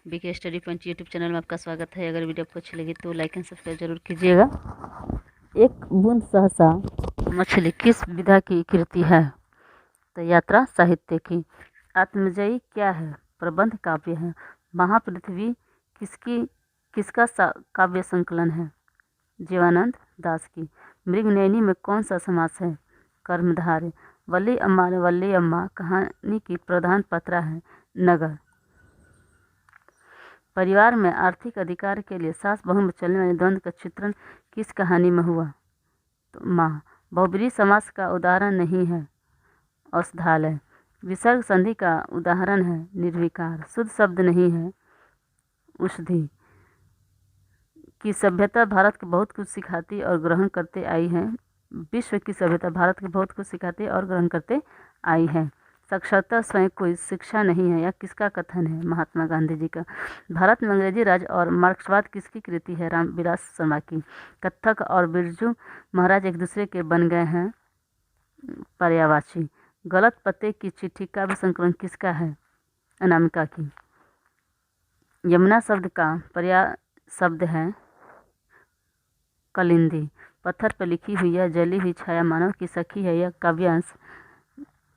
BK study point YouTube channel में आपका स्वागत है। अगर वीडियो आपको अच्छी लगी तो लाइक एंड सब्सक्राइब जरूर कीजिएगा। एक बूंद सहसा मछली किस विधा की कृति है? तो यात्रा साहित्य की। आत्मजयी क्या है? प्रबंध काव्य है। महापृथ्वी किसका काव्य संकलन है? जीवानंद दास की। मृगनयनी में कौन सा समास है? कर्मधारय। वल्ली अम्मा ने वल्ली अम्मा कहानी की प्रधान पात्रा है नगर। परिवार में आर्थिक अधिकार के लिए सास बहू में चलने वाले द्वंद्व का चित्रण किस कहानी में हुआ? तो माँ। बहुब्रीहि समास का उदाहरण नहीं है औषधालय। विसर्ग संधि का उदाहरण है निर्विकार। शुद्ध शब्द नहीं है औषधि। की सभ्यता भारत को बहुत कुछ सिखाती और ग्रहण करते आई है। विश्व की सभ्यता भारत को बहुत कुछ सिखाती और ग्रहण करते आई है। साक्षरता स्वयं कोई शिक्षा नहीं है, यह किसका कथन है? महात्मा गांधी जी का। भारत में अंग्रेजी राज और मार्क्सवाद किसकी कृति है? रामविलास शर्मा की। कत्थक और बिरजू महाराज एक दूसरे के बन गए हैं पर्यायवाची। गलत पते की चिट्ठी काव्य संकलन किसका है? अनामिका की। यमुना शब्द का पर्याय शब्द है कलिंदी। पत्थर पर लिखी हुई यह जली हुई छाया मानव की सखी है, यह काव्यांश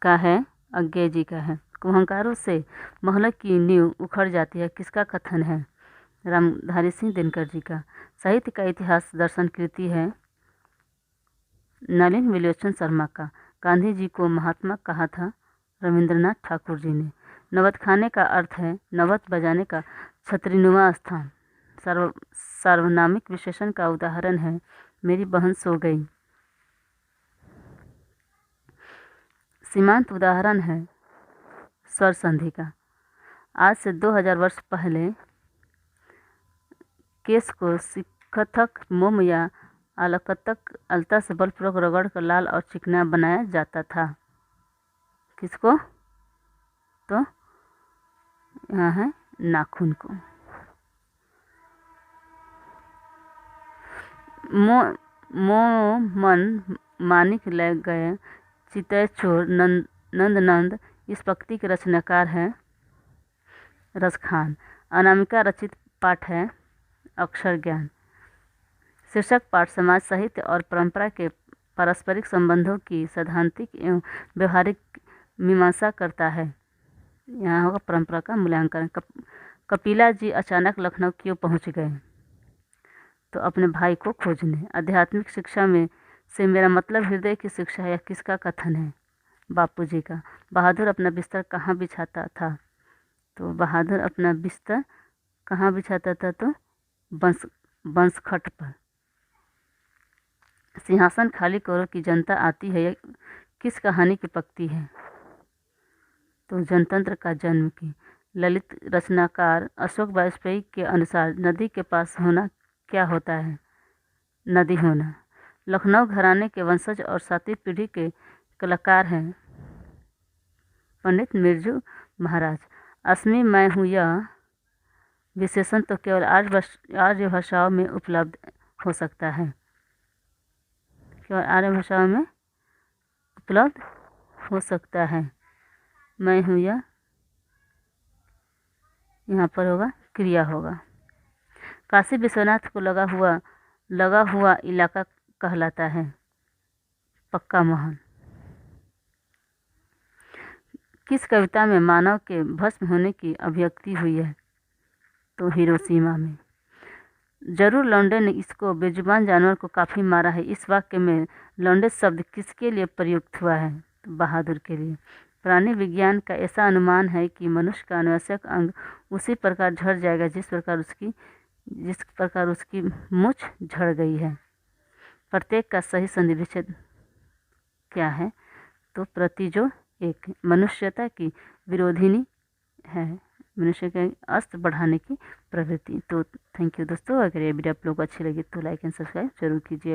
का है अज्ञेय जी का है। कुहंकारों से महलों की नींव उखड़ जाती है, किसका कथन है? रामधारी सिंह दिनकर जी का। साहित्य का इतिहास दर्शन कृति है नलिन विलोचन शर्मा का। गांधी जी को महात्मा कहा था रविंद्रनाथ ठाकुर जी ने। नवत खाने का अर्थ है नवत बजाने का छतरीनुमा स्थान। सार्वनामिक विशेषण का उदाहरण है मेरी बहन सो गई। सीमांत उदाहरण है स्वर संधि का। आज से 2000 वर्ष पहले केश को सिकथक मोम या अलकतक अलता से बलपूर्वक रगड़ कर लाल और चिकना बनाया जाता था। किसको? तो यहाँ है नाखून को। मन मानिक ले गए चितय चोर नंद इस पंक्ति के रचनाकार हैं रसखान। अनामिका रचित पाठ है अक्षर ज्ञान। शीर्षक पाठ समाज साहित्य और परंपरा के पारस्परिक संबंधों की सैद्धांतिक एवं व्यवहारिक मीमांसा करता है। यहाँ होगा परंपरा का मूल्यांकन। कपिला जी अचानक लखनऊ क्यों पहुँच गए? तो अपने भाई को खोजने। आध्यात्मिक शिक्षा में से मेरा मतलब हृदय की शिक्षा है, यह किसका कथन है? बापू जी का। बहादुर अपना बिस्तर कहाँ बिछाता था? तो बहादुर अपना बिस्तर कहाँ बिछाता था? तो बंसखट पर। सिंहासन खाली करो कि जनता आती है, यह किस कहानी की पंक्ति है? तो जनतंत्र का जन्म की। ललित रचनाकार अशोक वाजपेयी के अनुसार नदी के पास होना क्या होता है? नदी होना। लखनऊ घराने के वंशज और 7वीं पीढ़ी के कलाकार हैं पंडित मिर्जू महाराज। अस्मि मैं हूँ यह विशेषण तो केवल आर्य भाषाओं में उपलब्ध हो सकता है, केवल आर्य भाषाओं में उपलब्ध हो सकता है। मैं हूँ यह यहाँ पर होगा क्रिया होगा। काशी विश्वनाथ को लगा हुआ इलाका कहलाता है पक्का महल। किस कविता में मानव के भस्म होने की अभिव्यक्ति हुई है? तो हिरोशिमा में। जरूर लौंडे ने इसको बेजुबान जानवर को काफ़ी मारा है, इस वाक्य में लौंडे शब्द किसके लिए प्रयुक्त हुआ है? तो बहादुर के लिए। प्राणी विज्ञान का ऐसा अनुमान है कि मनुष्य का अनावश्यक अंग उसी प्रकार झड़ जाएगा जिस प्रकार उसकी मूछ झड़ गई है। प्रत्येक का सही संधि विच्छेद क्या है? तो प्रतिजो एक। मनुष्यता की विरोधिनी है, मनुष्य के अस्त्र बढ़ाने की प्रवृत्ति। तो थैंक यू दोस्तों। अगर ये वीडियो आप लोगों को अच्छी लगी तो लाइक एंड सब्सक्राइब जरूर कीजिए।